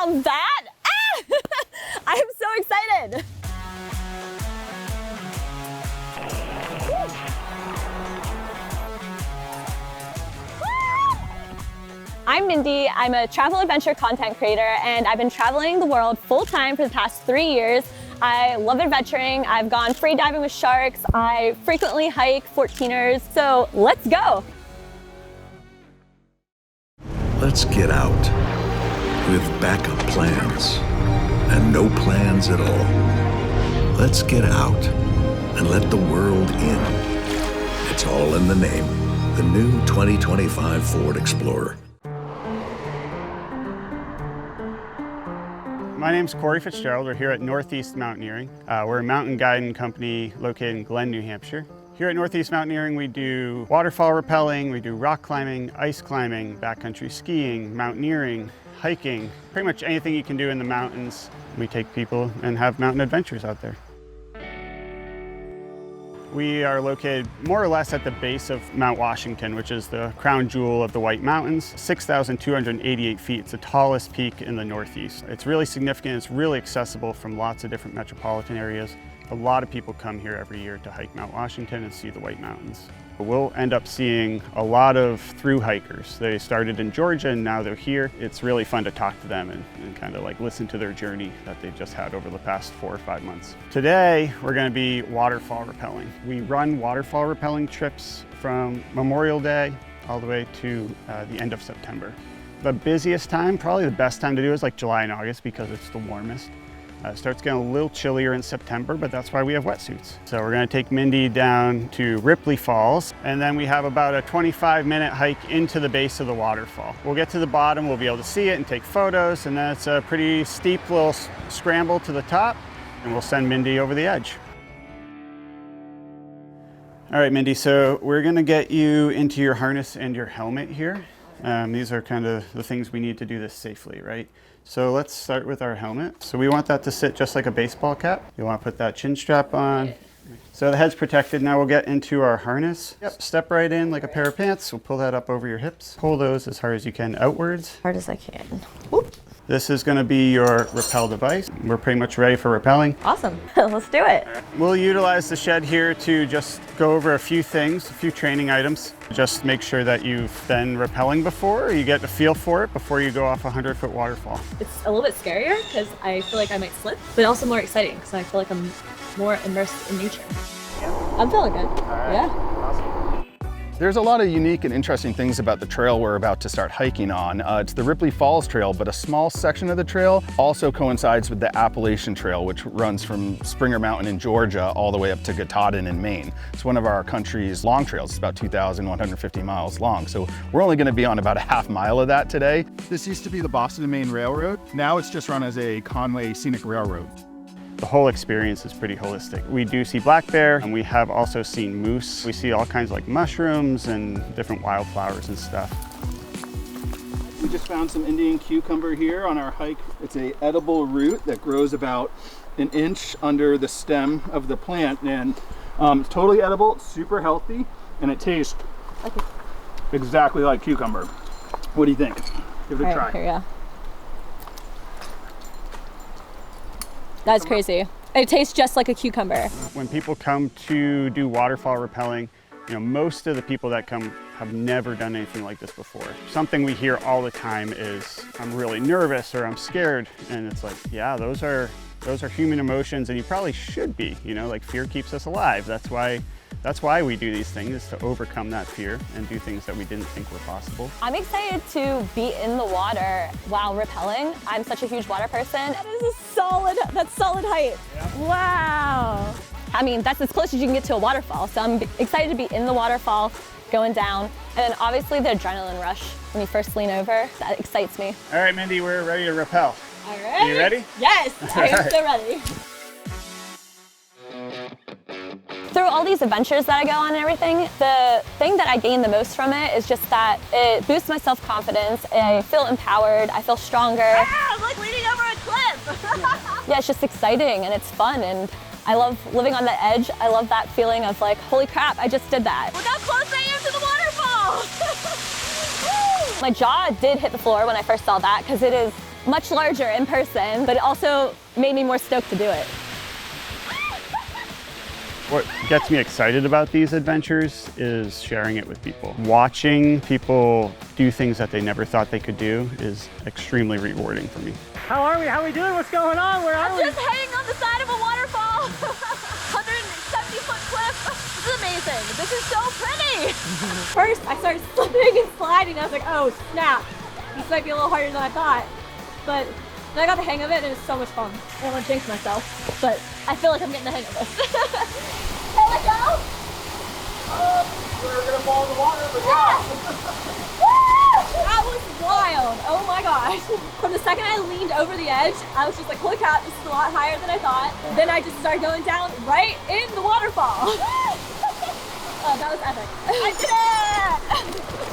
Now that, I am so excited. I'm Mindy, I'm a travel adventure content creator, and I've been traveling the world full-time for the past 3 years. I love adventuring, I've gone free diving with sharks, I frequently hike 14ers, so let's go. Let's get out with backup plans and no plans at all. Let's get out and let the world in. It's all in the name. The new 2025 Ford Explorer. My name's Corey Fitzgerald. We're here at Northeast Mountaineering. We're a mountain guiding company located in Glen, New Hampshire. Here at Northeast Mountaineering, we do waterfall rappelling, we do rock climbing, ice climbing, backcountry skiing, mountaineering, hiking, pretty much anything you can do in the mountains. We take people and have mountain adventures out there. We are located more or less at the base of Mount Washington, which is the crown jewel of the White Mountains, 6,288 feet. It's the tallest peak in the Northeast. It's really significant. It's really accessible from lots of different metropolitan areas. A lot of people come here every year to hike Mount Washington and see the White Mountains. We'll end up seeing a lot of through hikers. They started in Georgia and now they're here. It's really fun to talk to them and kind of like listen to their journey that they've just had over the past 4 or 5 months. Today, we're going to be waterfall rappelling. We run waterfall rappelling trips from Memorial Day all the way to the end of September. The busiest time, probably the best time to do is like July and August because it's the warmest. It starts getting a little chillier in September, but that's why we have wetsuits. So we're gonna take Mindy down to Ripley Falls, and then we have about a 25-minute hike into the base of the waterfall. We'll get to the bottom, we'll be able to see it and take photos, and then it's a pretty steep little scramble to the top, and we'll send Mindy over the edge. All right, Mindy, so we're gonna get you into your harness and your helmet here. These are kind of the things we need to do this safely, right? So let's start with our helmet. So we want that to sit just like a baseball cap. You want to put that chin strap on. So the head's protected. Now we'll get into our harness. Yep, step right in like a pair of pants. We'll pull that up over your hips. Pull those as hard as you can outwards. Hard as I can. Whoop. This is going to be your rappel device. We're pretty much ready for rappelling. Awesome, let's do it. We'll utilize the shed here to just go over a few things, a few training items. Just make sure that you've been rappelling before, or you get a feel for it before you go off a 100-foot waterfall. It's a little bit scarier because I feel like I might slip, but also more exciting because I feel like I'm more immersed in nature. Yeah. I'm feeling good. All right. Yeah. Awesome. There's a lot of unique and interesting things about the trail we're about to start hiking on. It's the Ripley Falls Trail, but a small section of the trail also coincides with the Appalachian Trail, which runs from Springer Mountain in Georgia all the way up to Katahdin in Maine. It's one of our country's long trails. It's about 2,150 miles long. So we're only gonna be on about a half mile of that today. This used to be the Boston and Maine Railroad. Now it's just run as a Conway Scenic Railroad. The whole experience is pretty holistic. We do see black bear, and we have also seen moose. We see all kinds of like mushrooms and different wildflowers and stuff. We just found some Indian cucumber here on our hike. It's an edible root that grows about an inch under the stem of the plant, and it's totally edible, it's super healthy, and it tastes exactly like cucumber. What do you think? Give it a try. Here, yeah. That's crazy. It tastes just like a cucumber. When people come to do waterfall rappelling, you know, most of the people that come have never done anything like this before. Something we hear all the time is, I'm really nervous or I'm scared. And it's like, yeah, those are human emotions, and you probably should be, you know, like fear keeps us alive. That's why we do these things, is to overcome that fear and do things that we didn't think were possible. I'm excited to be in the water while rappelling. I'm such a huge water person. That's solid height. Yeah. Wow. I mean, that's as close as you can get to a waterfall. So I'm excited to be in the waterfall, going down. And then obviously the adrenaline rush when you first lean over, that excites me. All right, Mindy, we're ready to rappel. All right. You ready? Yes, I am so ready. Through all these adventures that I go on and everything, the thing that I gain the most from it is just that it boosts my self-confidence. I feel empowered, I feel stronger. Ah, I'm like leaning over a cliff. Yeah, it's just exciting and it's fun, and I love living on the edge. I love that feeling of like, holy crap, I just did that. Look how close I am to the waterfall. My jaw did hit the floor when I first saw that, because it is much larger in person, but it also made me more stoked to do it. What gets me excited about these adventures is sharing it with people. Watching people do things that they never thought they could do is extremely rewarding for me. How are we? How are we doing? What's going on? Where are we? Just hanging on the side of a waterfall. 170-foot cliff. This is amazing. This is so pretty. First, I started slipping and sliding. I was like, oh snap. This might be a little harder than I thought. But then I got the hang of it and it was so much fun. I don't want to jinx myself, but I feel like I'm getting the hang of this. There we go. We're gonna fall in the water, but That was wild. Oh my gosh. From the second I leaned over the edge, I was just like, holy crap, this is a lot higher than I thought. Then I just started going down right in the waterfall. Oh, that was epic. I did it.